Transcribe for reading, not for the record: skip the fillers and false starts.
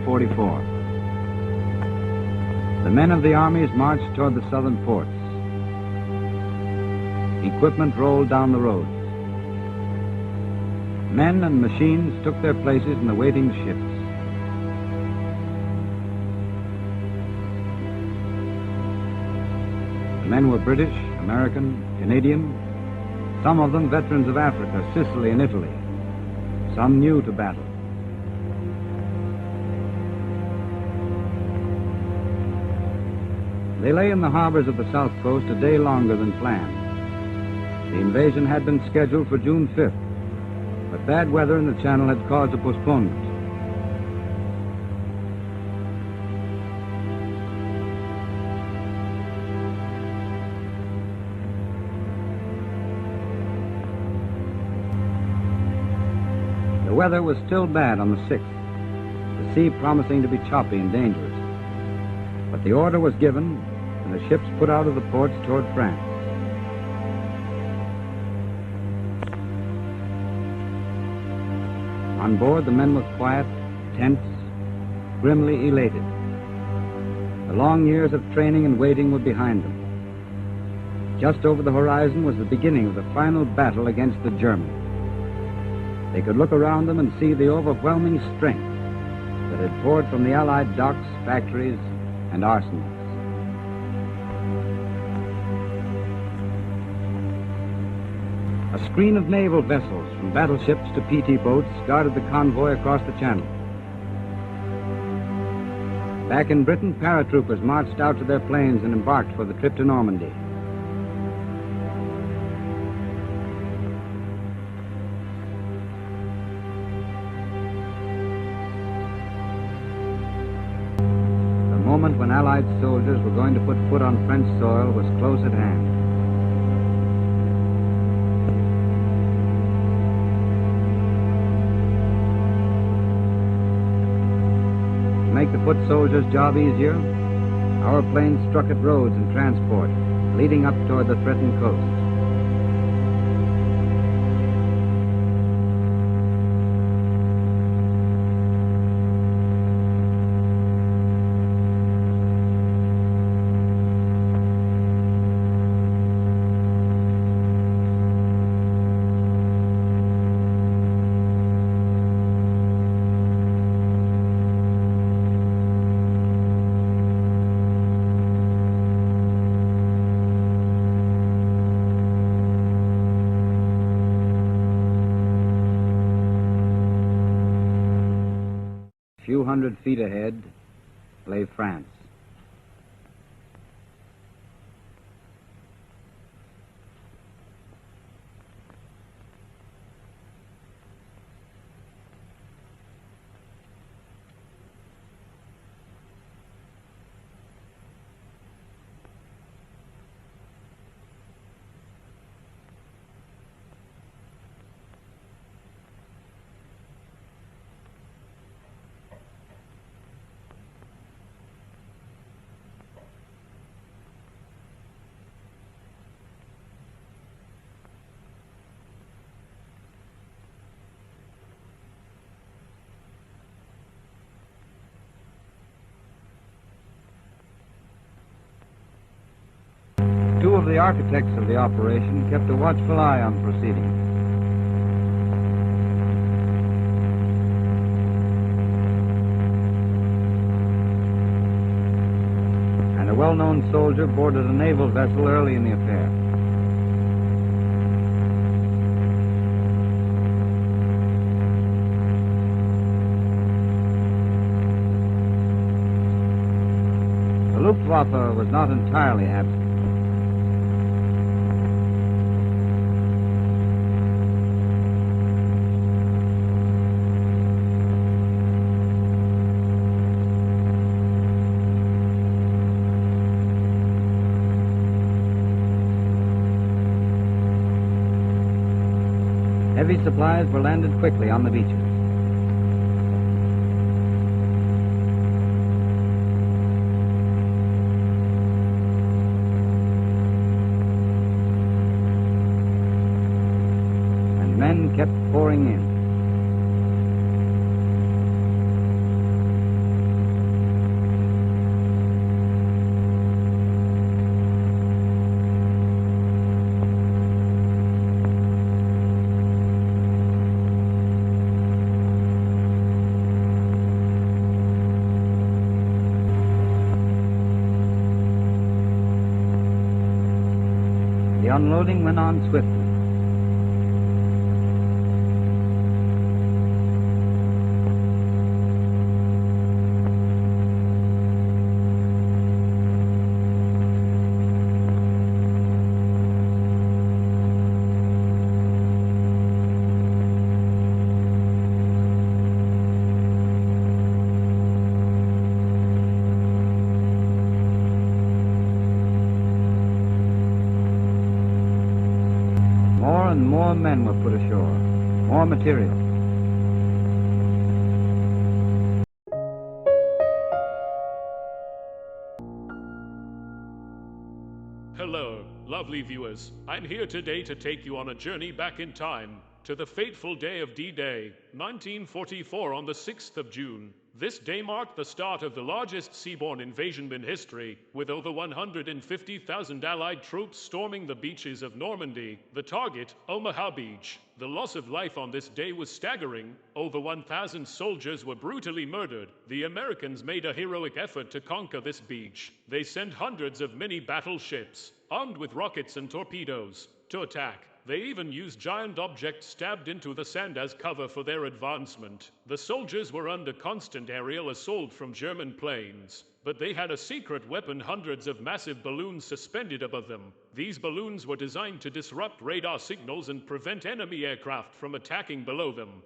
44. The men of the armies marched toward the southern ports. Equipment rolled down the roads. Men and machines took their places in the waiting ships. The men were British, American, Canadian, some of them veterans of Africa, Sicily, and Italy, some new to battle. They lay in the harbors of the South Coast a day longer than planned. The invasion had been scheduled for June 5th, but bad weather in the Channel had caused a postponement. The weather was still bad on the 6th, the sea promising to be choppy and dangerous. But the order was given, and the ships put out of the ports toward France. On board, the men were quiet, tense, grimly elated. The long years of training and waiting were behind them. Just over the horizon was the beginning of the final battle against the Germans. They could look around them and see the overwhelming strength that had poured from the Allied docks, factories, and arsenals. A screen of naval vessels, from battleships to PT boats, guarded the convoy across the Channel. Back in Britain, paratroopers marched out to their planes and embarked for the trip to Normandy. The moment when Allied soldiers were going to put foot on French soil was close at hand. To make the foot soldiers' job easier, our planes struck at roads and transport, leading up toward the threatened coast. A few hundred feet ahead lay France. Two of the architects of the operation kept a watchful eye on proceedings. And a well-known soldier boarded a naval vessel early in the affair. The Luftwaffe was not entirely absent. Heavy supplies were landed quickly on the beaches. And men kept pouring in. The unloading went on swiftly. More and more men were put ashore, more material. Hello, lovely viewers. I'm here today to take you on a journey back in time to the fateful day of D-Day, 1944 on the 6th of June. This day marked the start of the largest seaborne invasion in history, with over 150,000 Allied troops storming the beaches of Normandy, the target, Omaha Beach. The loss of life on this day was staggering. Over 1,000 soldiers were brutally murdered. The Americans made a heroic effort to conquer this beach. They sent hundreds of mini battleships, armed with rockets and torpedoes, to attack. They even used giant objects stabbed into the sand as cover for their advancement. The soldiers were under constant aerial assault from German planes, but they had a secret weapon, hundreds of massive balloons suspended above them. These balloons were designed to disrupt radar signals and prevent enemy aircraft from attacking below them.